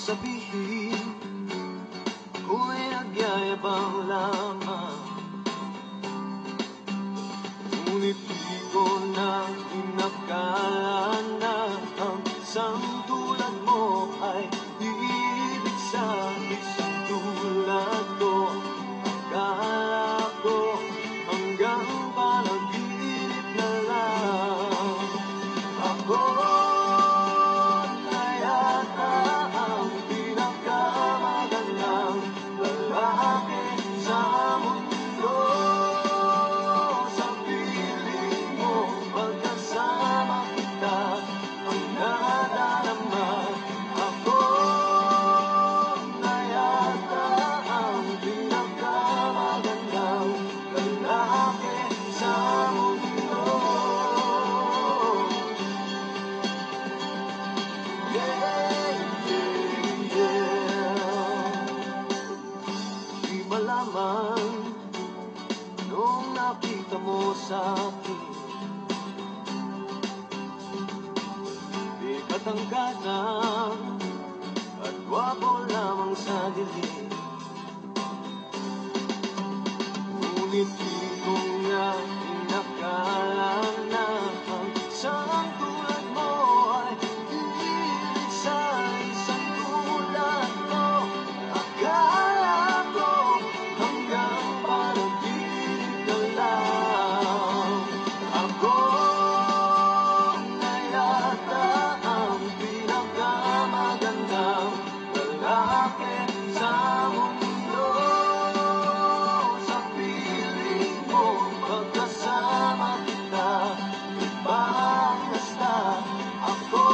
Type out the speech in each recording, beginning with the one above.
sabihin ako'y nagyayabang lamang, ngunit di ko na inakala na ang isang tulad mo ay iibig sa isang tulad ko. Akala ko hanggang panaginip na lang. Ako na yata ang pinakamagandang lalaki sa mundo. Sa piling mo, pagkasama kita, ang nadarama. Ako na yata ang pinakamagandang lalaki sa mundo. Di malaman nung nakita mo sa'kin, di katangkadan at gwapo lamang sa dilim. Ngunit di ko nga inakala na ang isang tulad mo ay iibig sa isang tulad ko. Akala ko hanggang panaginip na lang. Ako na yata ang pinakamagandang lalaki sa mundo. Sa piling mo, pagkasama kita, ibang basta. Ako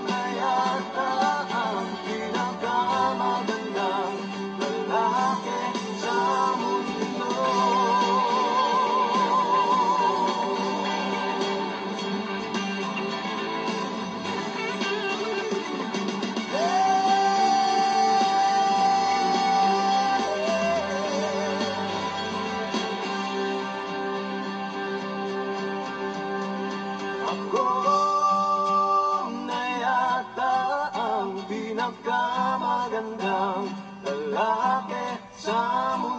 na yata ang pinakamagandang lalaki sa mundo. Ako na yata ang pinakamagandang lalaki sa mundo.